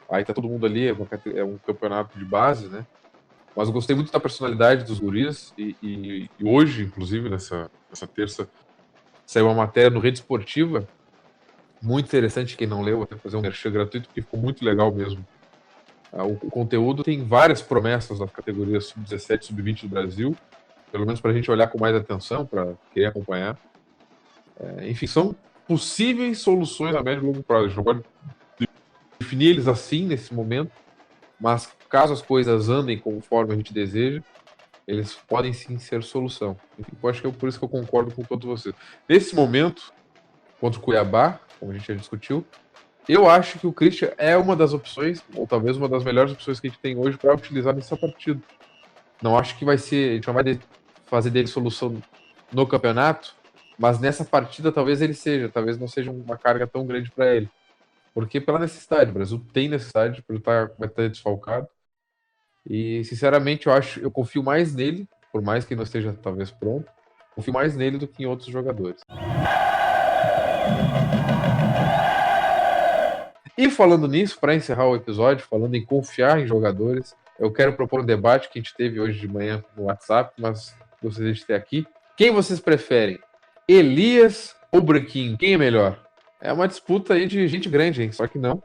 aí tá todo mundo ali, é um campeonato de base, né? Mas eu gostei muito da personalidade dos guris e hoje, inclusive, nessa terça, saiu uma matéria no Rede Esportiva, muito interessante, quem não leu, até fazer um merchan gratuito, porque ficou muito legal mesmo. O conteúdo tem várias promessas nas categorias Sub-17 e Sub-20 do Brasil, pelo menos pra gente olhar com mais atenção, para querer acompanhar. Enfim, são possíveis soluções a médio e longo prazo. A gente não pode definir eles assim nesse momento, mas caso as coisas andem conforme a gente deseja, eles podem sim ser solução. Enfim, eu acho que é por isso que eu concordo com todos vocês. Nesse momento, contra o Cuiabá, como a gente já discutiu, eu acho que o Christian é uma das opções, ou talvez uma das melhores opções que a gente tem hoje para utilizar nessa partida. Não acho que vai ser, a gente não vai fazer dele solução no campeonato, mas nessa partida talvez ele seja, talvez não seja uma carga tão grande para ele. Porque pela necessidade, o Brasil tem necessidade, o Brasil vai estar desfalcado. E sinceramente eu confio mais nele, por mais que ele não esteja talvez pronto, confio mais nele do que em outros jogadores. E falando nisso, para encerrar o episódio, falando em confiar em jogadores, eu quero propor um debate que a gente teve hoje de manhã no WhatsApp, mas gostaria de ter aqui. Quem vocês preferem? Elias ou Branquinho? Quem é melhor? É uma disputa aí de gente grande, hein? Só que não.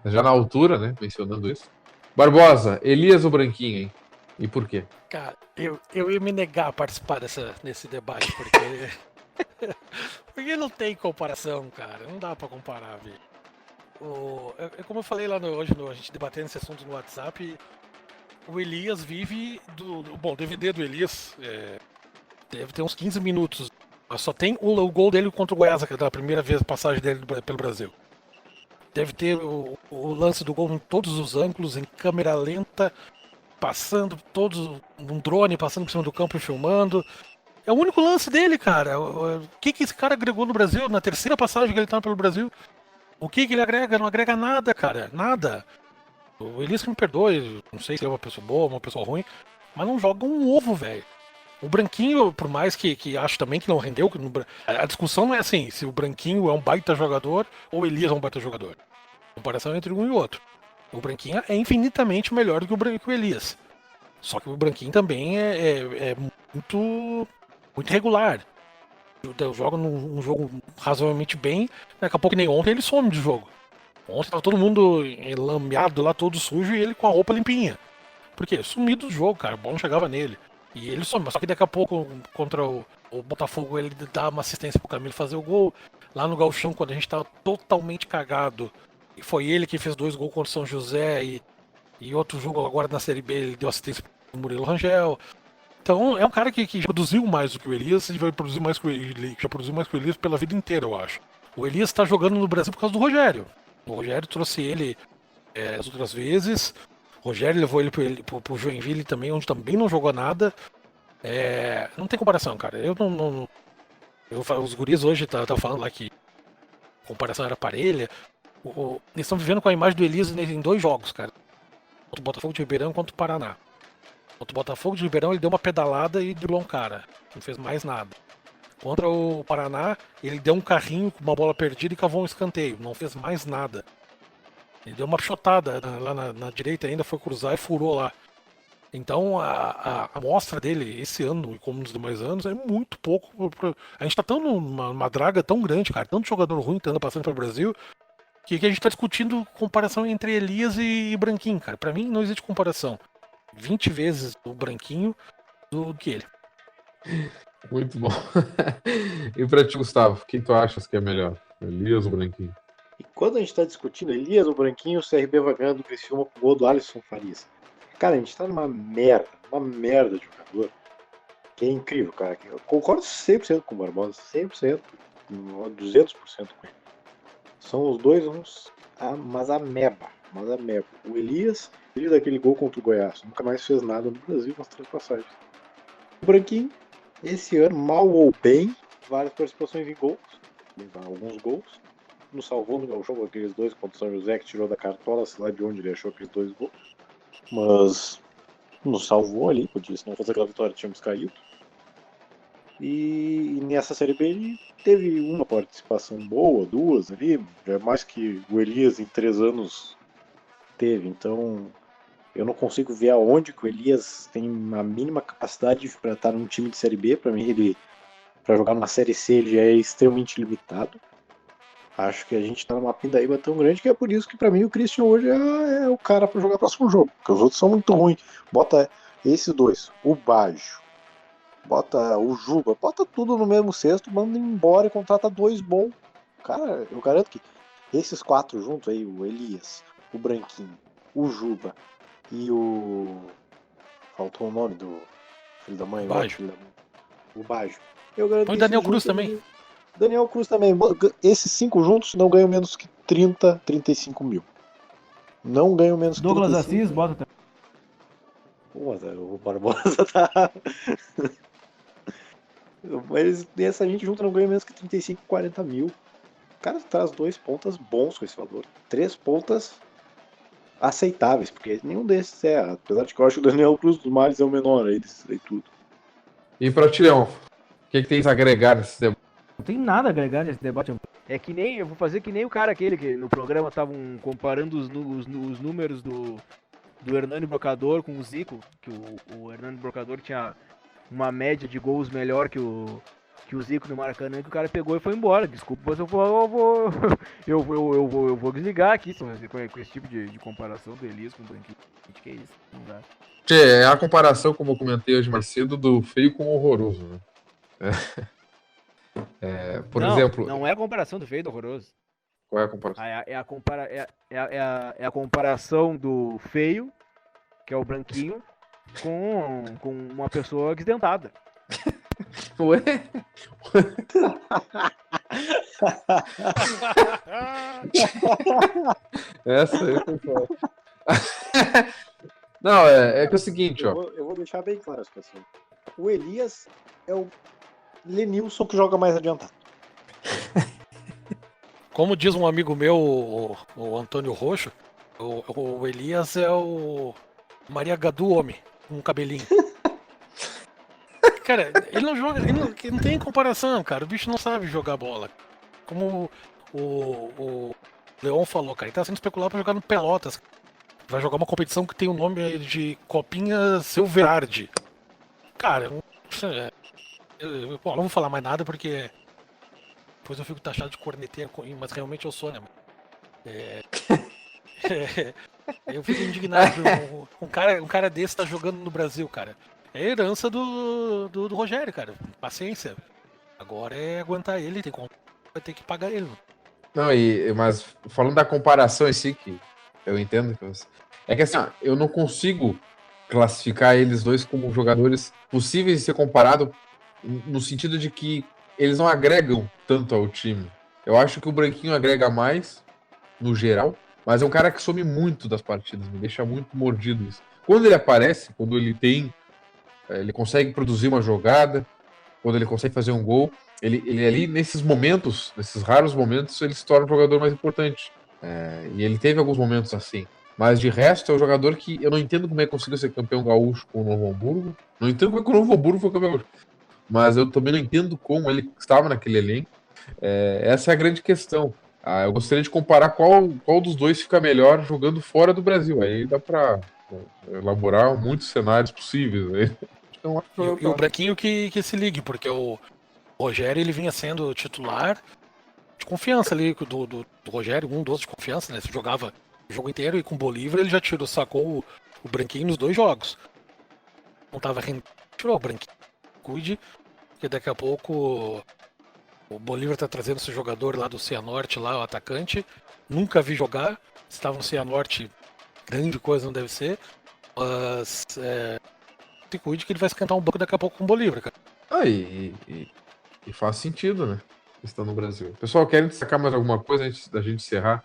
Já na altura, né? Mencionando isso. Barbosa, Elias ou Branquinho, hein? E por quê? Cara, eu ia me negar a participar nesse debate, porque. Porque não tem comparação, cara. Não dá pra comparar, velho. Como eu falei lá hoje, a gente debatendo esse assunto no WhatsApp, o Elias vive bom, o DVD do Elias deve ter uns 15 minutos. Só tem o gol dele contra o Goiás, que é da primeira vez passagem dele pelo Brasil. Deve ter o lance do gol em todos os ângulos, em câmera lenta, passando um drone passando por cima do campo e filmando. É o único lance dele, cara. O que esse cara agregou no Brasil? Na terceira passagem que ele tá pelo Brasil? O que ele agrega? Não agrega nada, cara. Nada. O Elias que me perdoe, não sei se ele é uma pessoa boa ou uma pessoa ruim, mas não joga um ovo, velho. O Branquinho, por mais que acho também que não rendeu, a discussão não é assim, se o Branquinho é um baita jogador ou o Elias é um baita jogador. A comparação entre um e outro. O Branquinho é infinitamente melhor do que o Elias. Só que o Branquinho também é muito irregular. Joga num jogo razoavelmente bem, daqui a pouco nem ontem ele some de jogo. Ontem tava todo mundo enlameado lá, todo sujo, e ele com a roupa limpinha. Por quê? Sumido do jogo, cara. A bola não chegava nele. E ele some. Só que daqui a pouco, contra o Botafogo, ele dá uma assistência pro Camilo fazer o gol. Lá no Gauchão, quando a gente tava totalmente cagado, e foi ele que fez 2 gols contra o São José, e outro jogo agora na Série B, ele deu assistência pro Murilo Rangel. Então é um cara que já produziu mais do que o Elias, e vai produzir mais que o Elias, já produziu mais que o Elias pela vida inteira, eu acho. O Elias tá jogando no Brasil por causa do Rogério. O Rogério trouxe ele as outras vezes. O Rogério levou ele pro Joinville também, onde também não jogou nada. Não tem comparação, cara. Os guris hoje tá falando lá que a comparação era parelha. Eles estão vivendo com a imagem do Elias em 2 jogos, cara. Contra o Botafogo de Ribeirão e contra o Paraná. Contra o Botafogo de Ribeirão ele deu uma pedalada e driblou um cara. Não fez mais nada. Contra o Paraná, ele deu um carrinho com uma bola perdida e cavou um escanteio. Não fez mais nada. Ele deu uma pichotada lá na direita ainda, foi cruzar e furou lá. Então a amostra dele esse ano, e como nos demais anos, é muito pouco. A gente tá tão numa draga tão grande, cara, tanto jogador ruim que anda passando pelo Brasil, que a gente tá discutindo comparação entre Elias e Branquinho, cara. Pra mim não existe comparação. 20 vezes o Branquinho do que ele. Muito bom. E pra ti, Gustavo, quem tu achas que é melhor? Elias ou Branquinho? E quando a gente tá discutindo Elias ou Branquinho, o CRB vai ganhando do Criciúma com o gol do Alisson Farias. Cara, a gente tá numa merda de jogador. Que é incrível, cara. Eu concordo 100% com o Barbosa, 100%, 200% com ele. São os dois uns, mas ameba. O Elias, ele daquele gol contra o Goiás, nunca mais fez nada no Brasil nas três passagens. O Branquinho, esse ano, mal ou bem, várias participações em gols, alguns gols. Nos salvou no jogo aqueles dois contra o São José, que tirou da cartola, sei lá de onde ele achou aqueles dois gols. Mas nos salvou ali, podia, se não fosse aquela vitória, tínhamos caído. E nessa Série B ele teve uma participação boa, duas ali, é mais que o Elias em 3 anos teve. Então eu não consigo ver aonde que o Elias tem a mínima capacidade para estar num time de Série B. Para mim, ele para jogar numa Série C ele já é extremamente limitado. Acho que a gente tá numa pindaíba tão grande que é por isso que pra mim o Christian hoje é o cara pra jogar o próximo jogo. Porque os outros são muito ruins. Bota esses dois, o Baggio, bota o Juba, bota tudo no mesmo cesto, manda embora e contrata 2 bons. Cara, eu garanto que esses 4 juntos aí, o Elias, o Branquinho, o Juba e o... Faltou o nome do filho da mãe? Baggio. O Baggio. Eu garanto Põe que Daniel esses Cruz juntos, também. Daniel Cruz também. Esses 5 juntos não ganham menos que 30, 35 mil. Não ganham menos que Douglas 35 Assis, mil. bota também. Pô, o Barbosa tá... Mas essa gente junta não ganha menos que 35, 40 mil. O cara traz 2 pontas bons com esse valor. 3 pontas aceitáveis, porque nenhum desses é. Apesar de que eu acho que o Daniel Cruz dos Males é o menor aí desses aí tudo. E pra ti, Leão, o que tens a agregar nesse debate? Não tem nada a agregar nesse debate. É que nem, eu vou fazer que nem o cara aquele que no programa estavam comparando os números do Hernani Brocador com o Zico, que o Hernani Brocador tinha uma média de gols melhor que o Zico no Maracanã, que o cara pegou e foi embora. Desculpa, mas eu vou desligar aqui com esse tipo de comparação do Elias com o Branquinho. Que é isso? Não dá. É a comparação, como eu comentei hoje mais cedo, do feio com o horroroso, né? Por exemplo... Não é a comparação do feio e do horroroso. Qual é a comparação? É a comparação do feio, que é o branquinho, com uma pessoa desdentada. Ué? Essa aí foi foda. Não, é que é o seguinte, ó. Eu vou deixar bem claro a situação. O Elias é o Lenilson que joga mais adiantado. Como diz um amigo meu, o Antônio Roxo, o Elias é o Maria Gadu homem, com um cabelinho. Cara, ele não joga, ele não tem comparação, cara. O bicho não sabe jogar bola. Como o Leon falou, cara, ele tá sendo especulado pra jogar no Pelotas. Vai jogar uma competição que tem o nome de Copinha Silverardi. Cara, eu não vou falar mais nada porque depois eu fico taxado de corneteiro, mas realmente eu sou, né? Eu fico indignado. Um cara desse tá jogando no Brasil, cara. É herança do Rogério, cara. Paciência. Agora é aguentar ele, vai ter que pagar ele. Não, mas falando da comparação em si, que eu entendo que é que assim, ó, eu não consigo classificar eles dois como jogadores possíveis de ser comparado no sentido de que eles não agregam tanto ao time. Eu acho que o Branquinho agrega mais, no geral, mas é um cara que some muito das partidas, me deixa muito mordido isso. Quando ele aparece, quando ele consegue produzir uma jogada, quando ele consegue fazer um gol, ele ali, nesses momentos, nesses raros momentos, ele se torna um jogador mais importante. E ele teve alguns momentos assim. Mas de resto, é um jogador que eu não entendo como é que conseguiu ser campeão gaúcho com o Novo Hamburgo. Não entendo como é que o Novo Hamburgo foi campeão gaúcho. Mas eu também não entendo como ele estava naquele elenco. Essa é a grande questão. Eu gostaria de comparar qual dos dois fica melhor jogando fora do Brasil. Aí dá pra elaborar muitos cenários possíveis. Né? Então, E o Branquinho que se ligue, porque o Rogério ele vinha sendo titular de confiança ali do Rogério, um dos de confiança, né? Você jogava o jogo inteiro e com o Bolívar ele já sacou o Branquinho nos 2 jogos. Não tava rendendo, tirou o Branquinho. Cuide, porque daqui a pouco o Bolívar tá trazendo esse jogador lá do Cianorte, lá, o atacante. Nunca vi jogar. Estava no Cianorte, grande coisa não deve ser. Mas se cuide que ele vai esquentar um banco daqui a pouco com o Bolívar, cara. E faz sentido, né? Estão no Brasil. Pessoal, querem destacar mais alguma coisa antes da gente encerrar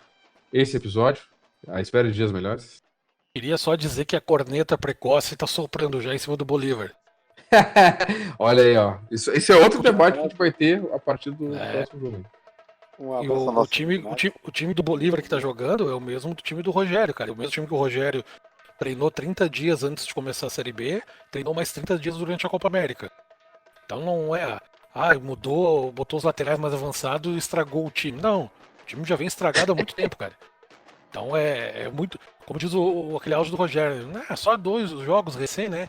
esse episódio? À espera de dias melhores? Queria só dizer que a corneta precoce tá soprando já em cima do Bolívar. Olha aí, ó. Esse é outro debate que a gente vai ter a partir do próximo jogo. E o time do Bolívar que tá jogando é o mesmo do time do Rogério, cara. É o mesmo time que o Rogério treinou 30 dias antes de começar a Série B, treinou mais 30 dias durante a Copa América. Então não é, mudou, botou os laterais mais avançados e estragou o time. Não, o time já vem estragado há muito tempo, cara. Então é muito, como diz aquele áudio do Rogério, só 2 jogos recém, né?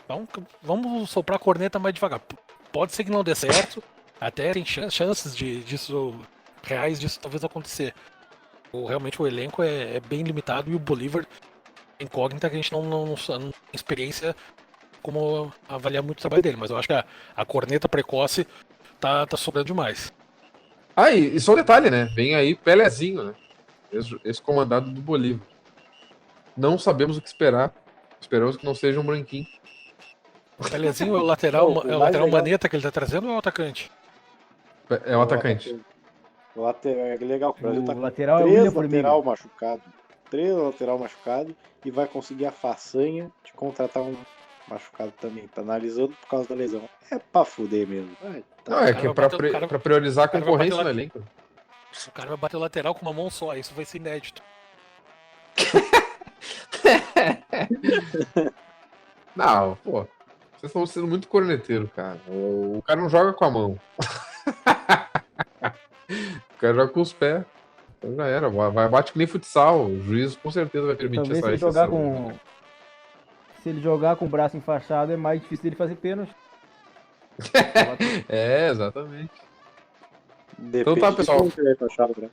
Então vamos soprar a corneta mais devagar. Pode ser que não dê certo, até tem chances reais disso talvez acontecer. Realmente o elenco é bem limitado e o Bolívar incógnita que a gente não tem experiência como avaliar muito o trabalho dele, mas eu acho que a corneta precoce tá sobrando demais. E só um detalhe, né? Vem aí Pelezinho, né? Esse comandado do Bolívar. Não sabemos o que esperar. Esperamos que não seja um branquinho. O Pelezinho é o lateral, lateral maneta que ele tá trazendo ou é o atacante? É o atacante. O lateral é legal. O Brasil tá com lateral 3 lateral machucado. 3 lateral machucado e vai conseguir a façanha de contratar um machucado também. Tá analisando por causa da lesão. É pra fuder mesmo. Não, é que é pra priorizar a concorrência no elenco. O cara vai bater o lateral com uma mão só, isso vai ser inédito. Não, pô. Vocês estão sendo muito corneteiro, cara. O cara não joga com a mão. O cara joga com os pés. Então já era. Vai bate que nem futsal. O juiz com certeza vai permitir Também essa se exceção. Se ele jogar com o braço enfaixado, é mais difícil dele fazer pênalti. Exatamente. Depende Então tá, pessoal. de como ele é enfaixado, né?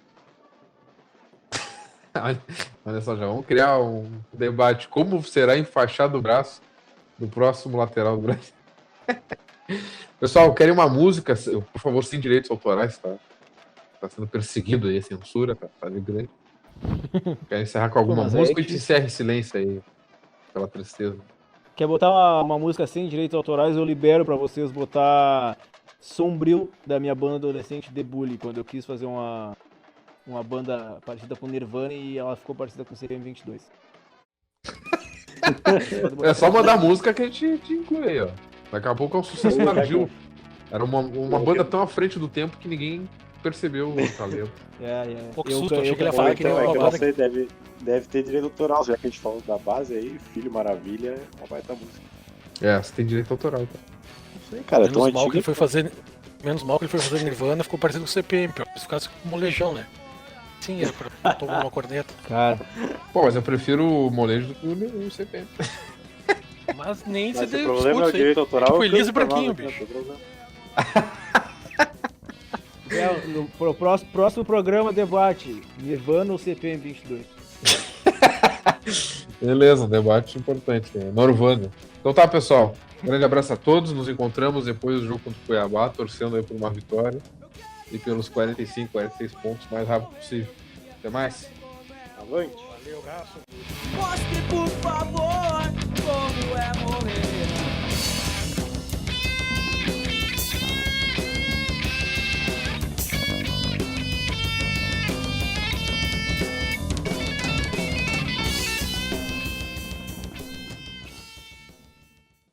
Olha só, já vamos criar um debate. Como será enfaixado o braço do próximo lateral do Brasil? Pessoal, querem uma música? Por favor, sem direitos autorais, tá? Tá sendo perseguido aí, censura, tá de grande. Quer encerrar com alguma música e te encerra em silêncio aí, pela tristeza. Quer botar uma música sem direitos autorais, eu libero pra vocês botar Sombrio, da minha banda adolescente The Bully, quando eu quis fazer uma banda parecida com Nirvana e ela ficou parecida com o CPM22. É só mandar música que a gente te inclui aí, ó. Daqui a pouco é um sucesso tardio. Era uma banda tão à frente do tempo que ninguém percebeu o talento. Pouco susto, achei que ele ia falar que nem uma banda. Deve ter direito autoral, já que a gente falou da base aí, Filho Maravilha, é uma baita música. Você tem direito autoral, tá? Não sei, cara, Menos mal que ele foi fazer Nirvana, ficou parecendo com o CPM, se ficasse com molejão, né? Sim, era pra tomar uma corneta. Cara. Pô, mas eu prefiro o molejo do que o CPM. Mas nem se deu problema é o direito autoral. Tipo, Elise Branquinho, bicho. No próximo programa, debate Nirvana ou CPM22. Beleza, debate importante. Norvana. Então tá, pessoal. Um grande abraço a todos. Nos encontramos depois do jogo contra o Cuiabá, torcendo aí por uma vitória e pelos 45, 46 pontos mais rápido possível. Até mais. Avante. Valeu, abraço. Mostre, por favor.